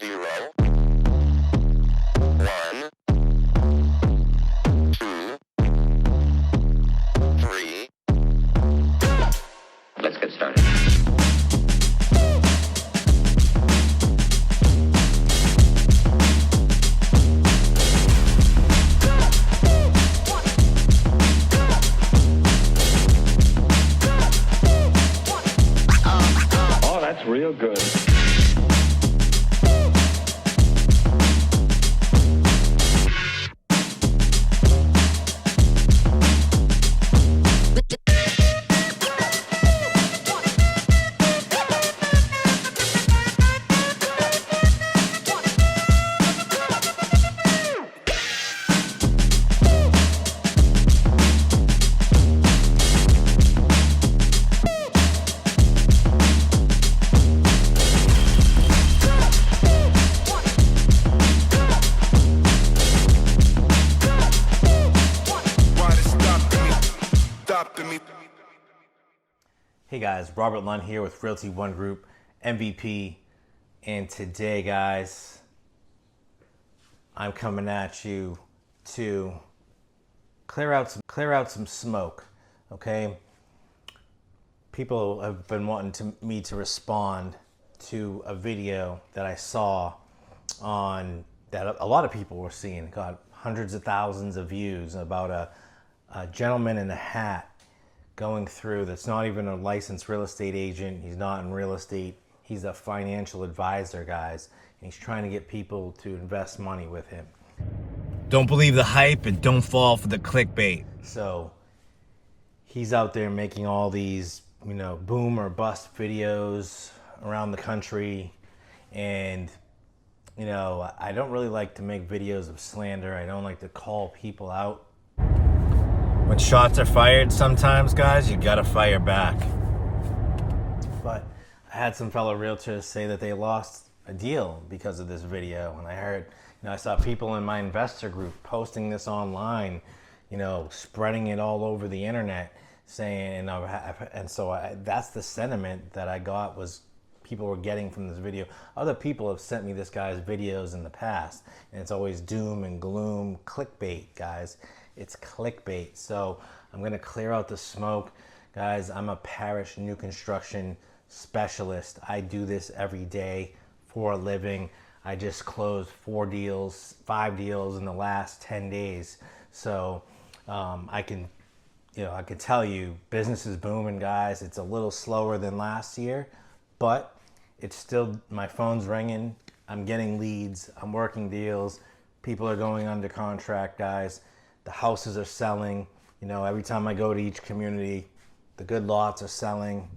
0, 1, 2, 3. Let's get started. Oh, that's real good. Hey guys, Robert Lunt here with Realty One Group MVP, and today, guys, I'm coming at you to clear out some smoke. Okay, people have been wanting me to respond to a video that I saw on that a lot of people were seeing. Got hundreds of thousands of views about a gentleman in a hat going through that's not even a licensed real estate agent. He's not in real estate. He's a financial advisor, guys. And he's trying to get people to invest money with him. Don't believe the hype and don't fall for the clickbait. So he's out there making all these, boom or bust videos around the country. And, I don't really like to make videos of slander. I don't like to call people out. When shots are fired, sometimes, guys, you gotta fire back. But I had some fellow realtors say that they lost a deal because of this video, and I heard, I saw people in my investor group posting this online, spreading it all over the internet, saying, that's the sentiment that I got was people were getting from this video. Other people have sent me this guy's videos in the past, and it's always doom and gloom, clickbait, guys. It's clickbait. So I'm gonna clear out the smoke. Guys, I'm a Parrish new construction specialist. I do this every day for a living. I just closed 5 deals in the last 10 days. So I can tell you business is booming, guys. It's a little slower than last year, but it's still, my phone's ringing. I'm getting leads. I'm working deals. People are going under contract, guys. The houses are selling. Every time I go to each community, the good lots are selling.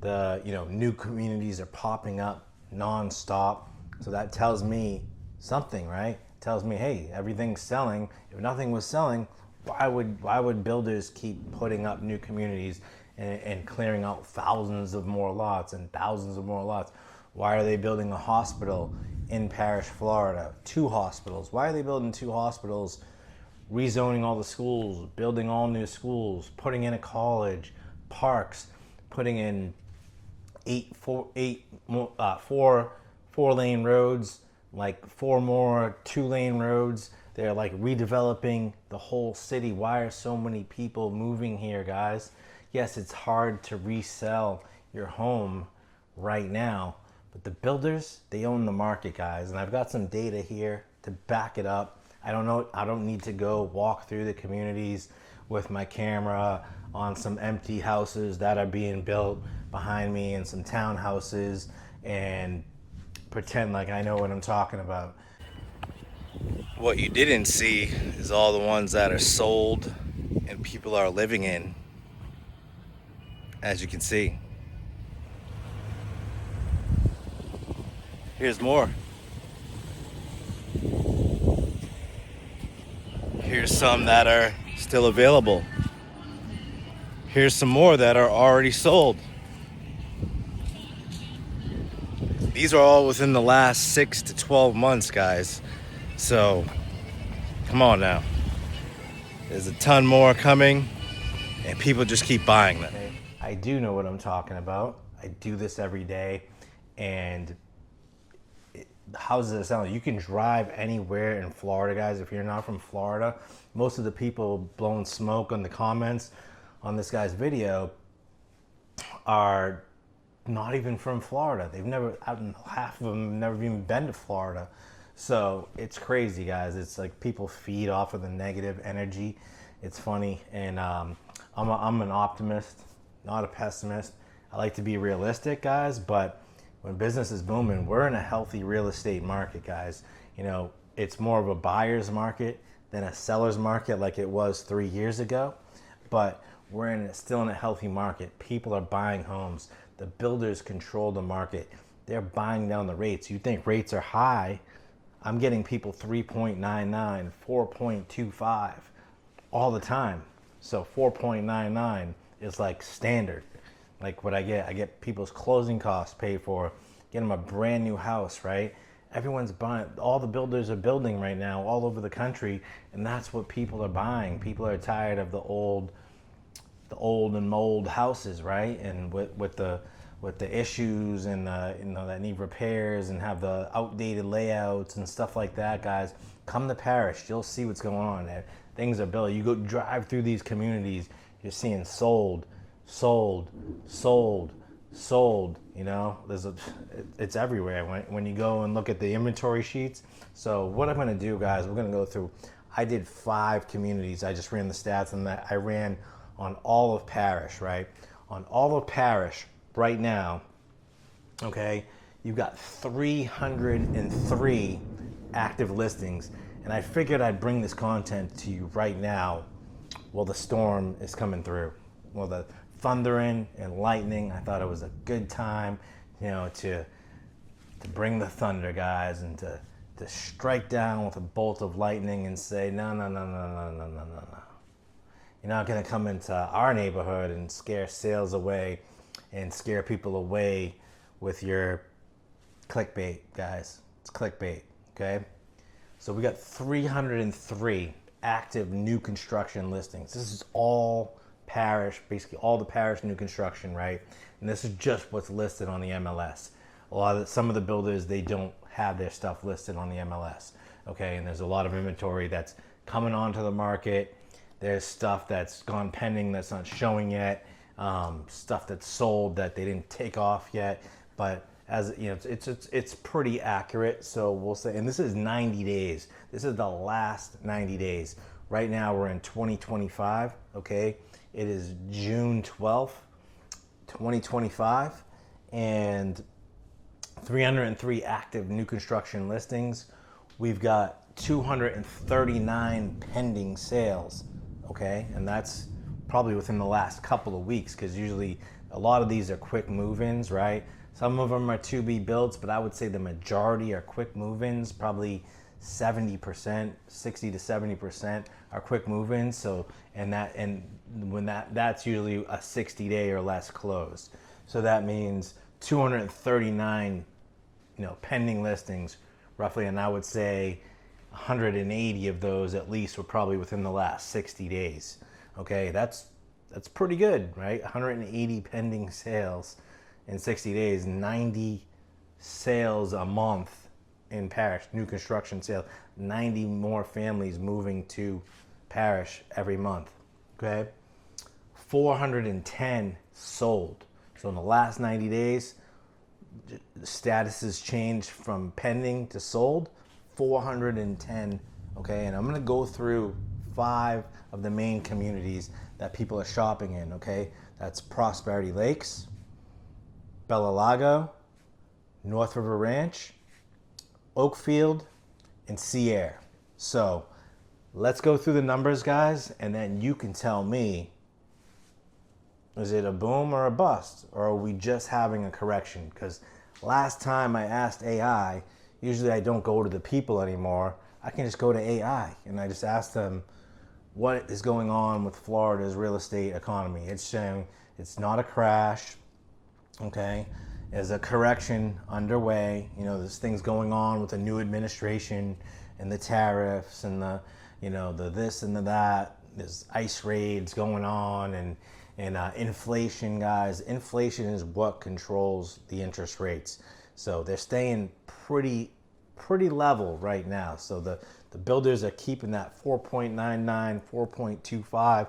The new communities are popping up nonstop. So that tells me something, right? It tells me, hey, everything's selling. If nothing was selling, why would builders keep putting up new communities and clearing out thousands of more lots and thousands of more lots? Why are they building a hospital in Parrish, Florida? 2 hospitals. Why are they building 2 hospitals? Rezoning all the schools, building all new schools, putting in a college, parks, putting in 4-lane roads, like 4 more 2-lane roads. They're like redeveloping the whole city. Why are so many people moving here, guys? Yes, it's hard to resell your home right now, but the builders, they own the market, guys. And I've got some data here to back it up. I don't need to go walk through the communities with my camera on some empty houses that are being built behind me and some townhouses and pretend like I know what I'm talking about. What you didn't see is all the ones that are sold and people are living in, as you can see. Here's more. Here's some that are still available. Here's some more that are already sold. These are all within the last 6 to 12 months, guys. So, come on now. There's a ton more coming, and people just keep buying them. I do know what I'm talking about. I do this every day, and houses are selling. You can drive anywhere in Florida, guys. If you're not from Florida, most of the people blowing smoke on the comments on this guy's video are not even from Florida. They've never, half of them have never even been to Florida. So it's crazy, guys. It's like people feed off of the negative energy. It's funny. And I'm an optimist, not a pessimist. I like to be realistic, guys, but when business is booming, we're in a healthy real estate market, guys. You know, it's more of a buyer's market than a seller's market like it was 3 years ago, but we're still in a healthy market. People are buying homes. The builders control the market. They're buying down the rates. You think rates are high? I'm getting people 3.99, 4.25 all the time. So 4.99 is like standard. Like what I get people's closing costs paid for, get them a brand new house, right? Everyone's buying, all the builders are building right now all over the country, and that's what people are buying. People are tired of the old and mold houses, right? And with the issues and that need repairs and have the outdated layouts and stuff like that, guys, come to Parrish. You'll see what's going on there. Things are built. You go drive through these communities, you're seeing sold. You know, it's everywhere when you go and look at the inventory sheets. So what I'm going to do, guys, we're going to go through. I did 5 communities. I just ran the stats, and that I ran on all of Parrish, right? On all of Parrish right now, okay, you've got 303 active listings, and I figured I'd bring this content to you right now while the storm is coming through. Well, the thundering and lightning, I thought it was a good time, you know, to bring the thunder, guys, and to strike down with a bolt of lightning and say, no. You're not going to come into our neighborhood and scare sales away and scare people away with your clickbait, guys. It's clickbait, okay? So we got 303 active new construction listings. This is all Parrish, basically all the Parrish new construction, right? And this is just what's listed on the MLS. Some of the builders, they don't have their stuff listed on the MLS, okay? And there's a lot of inventory that's coming onto the market. There's stuff that's gone pending that's not showing yet, stuff that's sold that they didn't take off yet. But as you know, it's pretty accurate. So we'll say, and this is 90 days. This is the last 90 days. Right now we're in 2025, okay? It is June 12th, 2025, and 303 active new construction listings. We've got 239 pending sales, okay? And that's probably within the last couple of weeks, because usually a lot of these are quick move-ins, right? Some of them are to be built, but I would say the majority are quick move-ins, probably 70%, 60 to 70% are quick move-ins. So, that's usually a 60-day or less close. So that means 239, pending listings, roughly, and I would say 180 of those at least were probably within the last 60 days. Okay, that's pretty good, right? 180 pending sales in 60 days, 90 sales a month in Parrish, new construction sales, 90 more families moving to Parrish every month, okay? 410 sold. So in the last 90 days, the status has changed from pending to sold, 410, okay? And I'm gonna go through 5 of the main communities that people are shopping in, okay? That's Prosperity Lakes, Bella Lago, North River Ranch, Oakfield, and Seaire. So let's go through the numbers, guys, and then you can tell me, is it a boom or a bust? Or are we just having a correction? Because last time I asked AI, usually I don't go to the people anymore. I can just go to AI, and I just ask them, what is going on with Florida's real estate economy? It's saying it's not a crash, okay? There's a correction underway. There's things going on with the new administration and the tariffs and the this and the that. There's ICE raids going on and inflation, guys. Inflation is what controls the interest rates. So they're staying pretty pretty level right now. So the builders are keeping that 4.99, 4.25,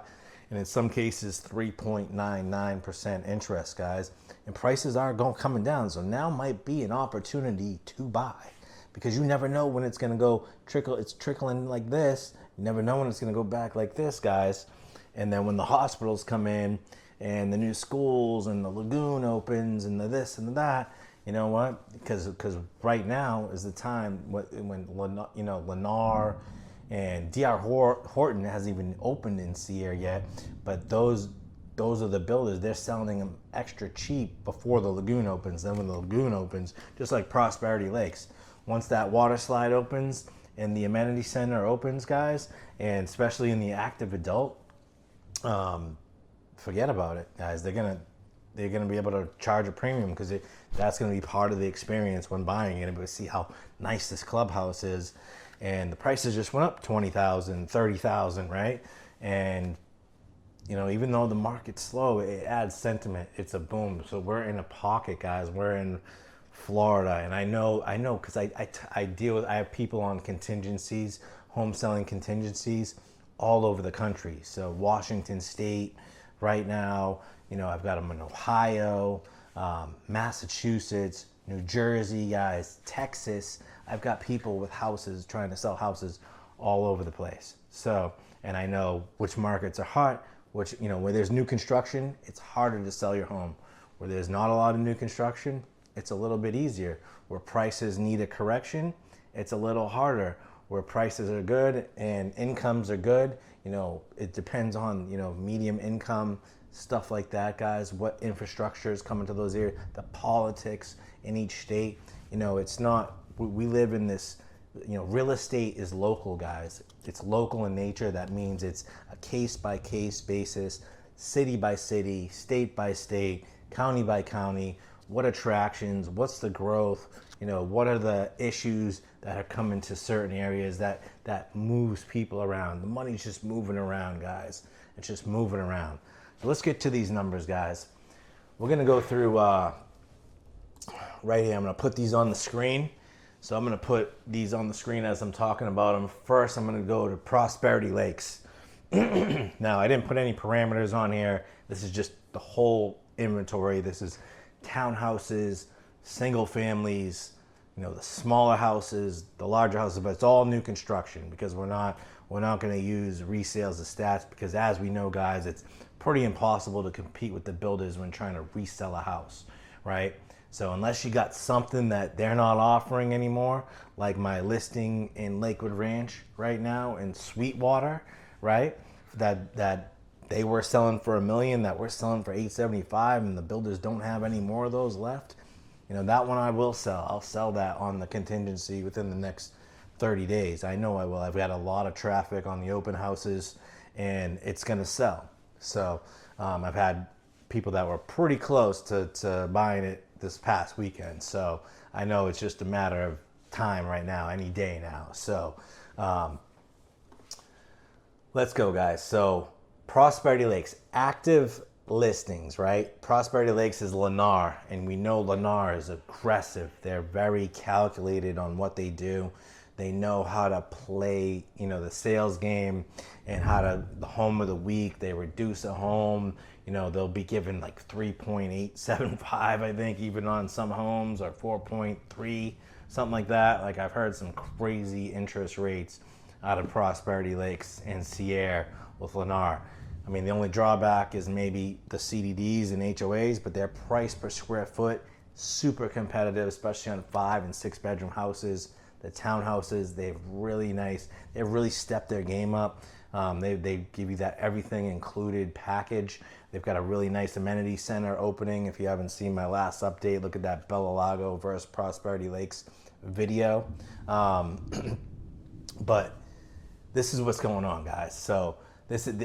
and in some cases 3.99% interest, guys. And prices are coming down. So now might be an opportunity to buy, because you never know when it's going to go trickle. It's trickling like this. You never know when it's going to go back like this, guys. And then when the hospitals come in and the new schools and the lagoon opens and the this and the that, you know what? Because right now is the time when Lennar and D.R. Horton hasn't even opened in Seaire yet, but those are the builders. They're selling them extra cheap before the lagoon opens. Then when the lagoon opens, just like Prosperity Lakes, once that water slide opens and the amenity center opens, guys, and especially in the active adult, forget about it, guys. They're gonna be able to charge a premium, because that's gonna be part of the experience when buying. You're gonna be able to see how nice this clubhouse is, and the prices just went up 20,000, 30,000, right? And you know, even though the market's slow, it adds sentiment. It's a boom. So we're in a pocket, guys. We're in Florida, and I know, because I have people on contingencies, home selling contingencies, all over the country. So Washington State right now, you know, I've got them in Ohio, Massachusetts, New Jersey, guys, Texas. I've got people with houses trying to sell houses all over the place. So, and I know which markets are hot, which, you know, where there's new construction, it's harder to sell your home. Where there's not a lot of new construction, it's a little bit easier. Where prices need a correction, it's a little harder. Where prices are good and incomes are good, you know, it depends on, you know, medium income, stuff like that, guys. What infrastructure is coming to those areas, the politics in each state. You know, it's not, we live in this, you know, real estate is local, guys. It's local in nature. That means it's a case by case basis, city by city, state by state, county by county. What attractions, what's the growth, you know, what are the issues that are coming to certain areas that moves people around. The money's just moving around, guys. It's just moving around. So let's get to these numbers, guys. We're gonna go through right here. I'm gonna put these on the screen. So I'm gonna put these on the screen as I'm talking about them. First, I'm gonna go to Prosperity Lakes. Now, I didn't put any parameters on here. This is just the whole inventory. This is townhouses, single families, you know, the smaller houses, the larger houses, but it's all new construction, because we're not going to use resales as stats, because as we know, guys, it's pretty impossible to compete with the builders when trying to resell a house, right? So unless you got something that they're not offering anymore, like my listing in Lakewood Ranch right now in Sweetwater, right? That they were selling for $1 million, that we're selling for $875, and the builders don't have any more of those left. You know, that one I will sell. I'll sell that on the contingency within the next 30 days. I know I will. I've got a lot of traffic on the open houses, and it's going to sell. So I've had people that were pretty close to buying it this past weekend. So I know it's just a matter of time right now, any day now. So let's go, guys. So Prosperity Lakes, active listings, right? Prosperity Lakes is Lennar, and we know Lennar is aggressive. They're very calculated on what they do. They know how to play, you know, the sales game, and how to, the home of the week, they reduce a home. You know, they'll be given like 3.875, I think, even on some homes, or 4.3, something like that. Like, I've heard some crazy interest rates out of Prosperity Lakes and Seaire with Lennar. I mean, the only drawback is maybe the CDDs and HOAs, but their price per square foot, super competitive, especially on 5 and 6 bedroom houses. The townhouses, they've really stepped their game up. They give you that everything included package. They've got a really nice amenity center opening. If you haven't seen my last update, look at that Lago versus Prosperity Lakes video. But this is what's going on, guys. So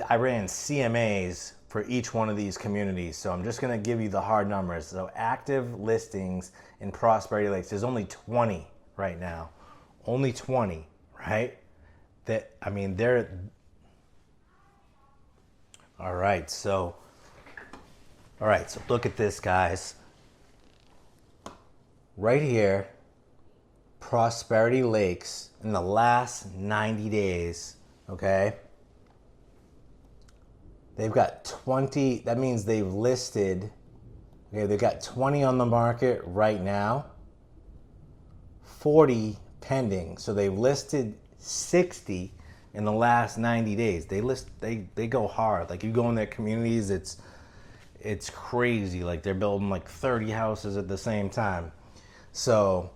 I ran CMAs for each one of these communities. So I'm just gonna give you the hard numbers. So active listings in Prosperity Lakes, there's only 20 right now. Only 20, right? They're all right. So look at this, guys. Right here, Prosperity Lakes in the last 90 days, okay? They've got 20, that means they've listed, okay, they've got 20 on the market right now, 40 pending. So they've listed 60 in the last 90 days. They go hard. Like, you go in their communities, it's crazy. Like, they're building like 30 houses at the same time. So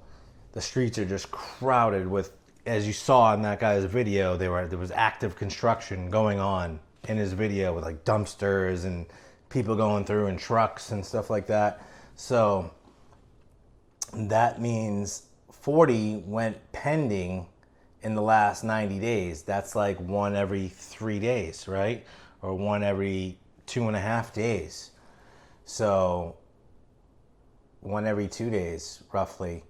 the streets are just crowded with, as you saw in that guy's video, there was active construction going on in his video with like dumpsters and people going through and trucks and stuff like that. So that means 40 went pending in the last 90 days. That's like one every 3 days, right? Or one every 2.5 days. So one every 2 days, roughly.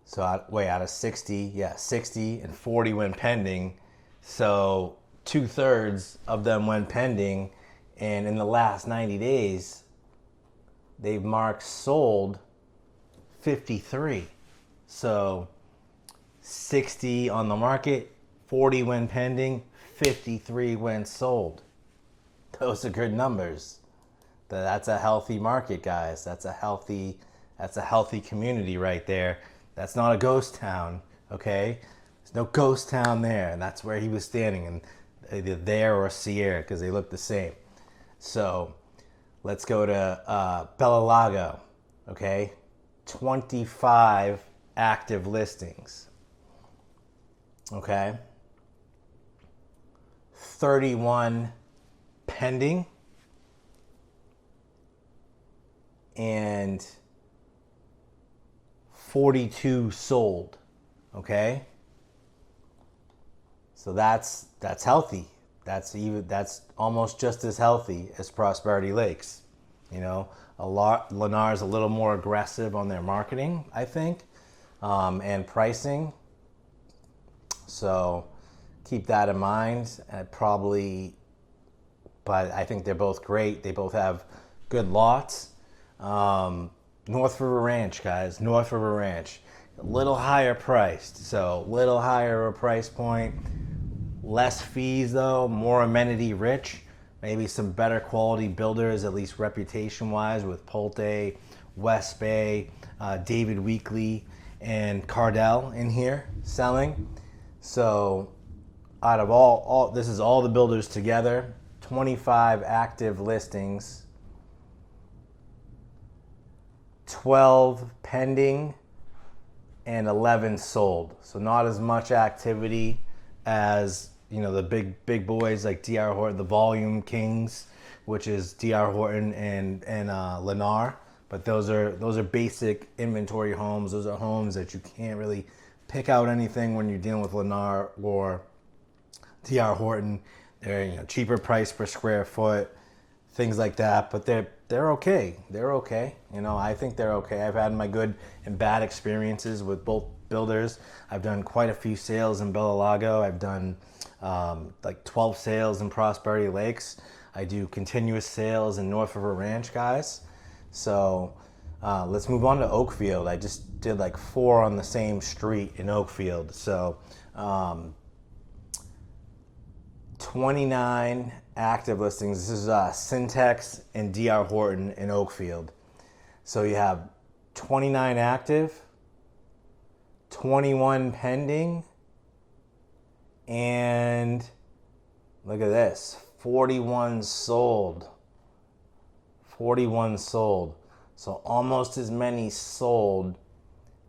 So out of 60, 60 and 40 went pending. So 2/3 of them went pending, and in the last 90 days, they've marked sold 53. So 60 on the market, 40 went pending, 53 went sold. Those are good numbers. That's a healthy market, guys. That's a healthy community right there. That's not a ghost town, okay? There's no ghost town there, and that's where he was standing, and either there or Seaire, because they look the same. So let's go to Lago, okay? 25 active listings, okay? 31 pending, and 42 sold, okay? So that's healthy. That's almost just as healthy as Prosperity Lakes. You know, Lennar's a little more aggressive on their marketing, I think, and pricing. So keep that in mind. But I think they're both great. They both have good lots. North River Ranch, guys. North River Ranch. A little higher priced. So little higher a price point. Less fees though, more amenity rich. Maybe some better quality builders, at least reputation wise, with Pulte, West Bay, David Weekley, and Cardell in here selling. So out of all this is all the builders together, 25 active listings, 12 pending, and 11 sold. So not as much activity as, you know, the big boys like D.R. Horton, the volume kings, which is D.R. Horton and Lennar. But those are basic inventory homes. Those are homes that you can't really pick out anything when you're dealing with Lennar or D.R. Horton. They're, you know, cheaper price per square foot, things like that. But they're okay. They're okay. You know, I think they're okay. I've had my good and bad experiences with both builders. I've done quite a few sales in Lago. I've done like 12 sales in Prosperity Lakes. I do continuous sales in North River Ranch, guys. So let's move on to Oakfield. I just did like 4 on the same street in Oakfield. So 29 active listings. This is Syntex and D.R. Horton in Oakfield. So you have 29 active, 21 pending, and look at this, 41 sold. 41 sold. So almost as many sold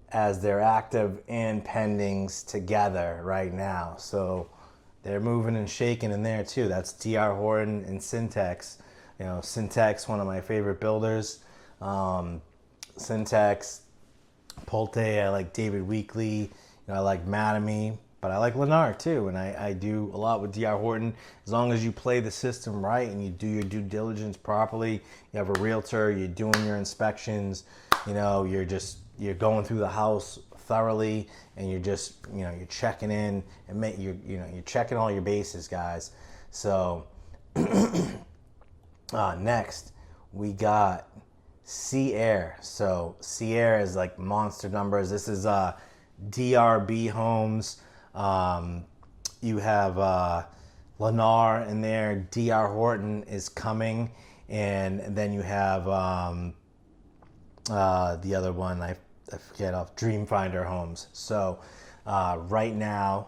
as their active and pendings together right now. So they're moving and shaking in there too. That's D.R. Horton and Syntex. You know, Syntex, one of my favorite builders. Syntex, Pulte, I like David Weekley. You know, I like Mattamy, but I like Lennar too. And I do a lot with D.R. Horton. As long as you play the system right and you do your due diligence properly, you have a realtor, you're doing your inspections, you know, you're going through the house thoroughly, and you're just, you know, you're checking in and you're checking all your bases, guys. So next we got Seaire. So Seaire is like monster numbers. This is DRB homes. You have Lennar in there. DR Horton is coming, and then you have the other one I forget off, Dreamfinder Homes. So right now,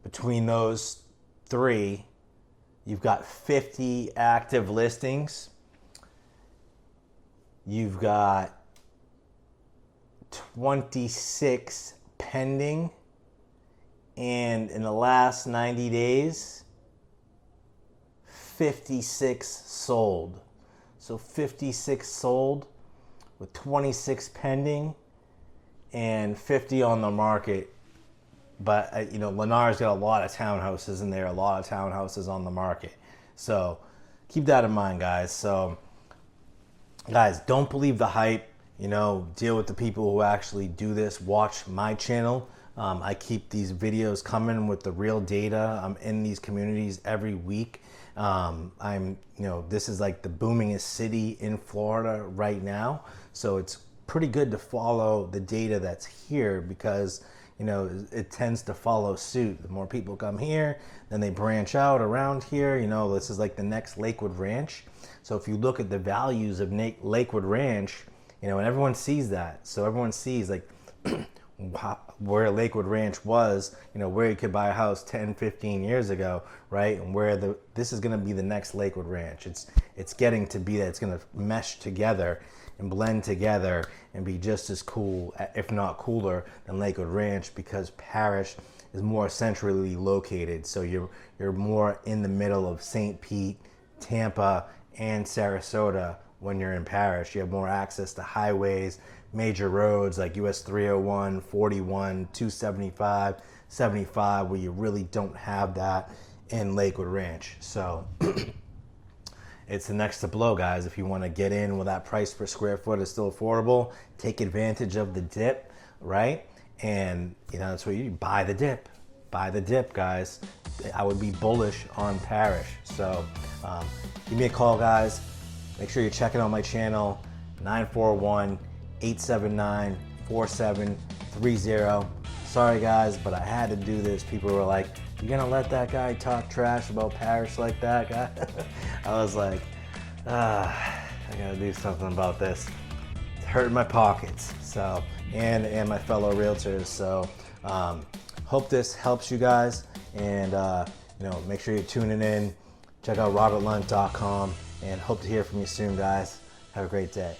between those three, you've got 50 active listings. You've got 26 pending, and in the last 90 days, 56 sold. So 56 sold with 26 pending and 50 on the market. But Lennar's got a lot of townhouses in there, a lot of townhouses on the market. So keep that in mind, guys. So guys, don't believe the hype. Deal with the people who actually do this. Watch my channel. I keep these videos coming with the real data. I'm in these communities every week. This is like the boomingest city in Florida right now. So it's pretty good to follow the data that's here, because it tends to follow suit. The more people come here, then they branch out around here. This is like the next Lakewood Ranch. So if you look at the values of Lakewood Ranch, and everyone sees that. So everyone sees like where Lakewood Ranch was, where you could buy a house 10, 15 years ago, right? And where this is going to be the next Lakewood Ranch. It's getting to be that it's going to mesh together and blend together and be just as cool, if not cooler, than Lakewood Ranch, because Parrish is more centrally located. So you're more in the middle of St. Pete, Tampa, and Sarasota. When you're in Parrish, you have more access to highways, major roads like US 301, 41, 275, 75, where you really don't have that in Lakewood Ranch. So it's the next to blow, guys. If you want to get in with that price per square foot is still affordable, take advantage of the dip, right? And that's what you buy the dip. Buy the dip, guys. I would be bullish on Parrish. So give me a call, guys. Make sure you're checking out my channel, 941-879-4730. Sorry, guys, but I had to do this. People were like, "You gonna let that guy talk trash about Parrish like that, guy?" I was like, I gotta do something about this. It's hurting my pockets. So, and my fellow realtors. So, hope this helps you guys. And make sure you're tuning in. Check out robertlunt.com. And hope to hear from you soon, guys. Have a great day.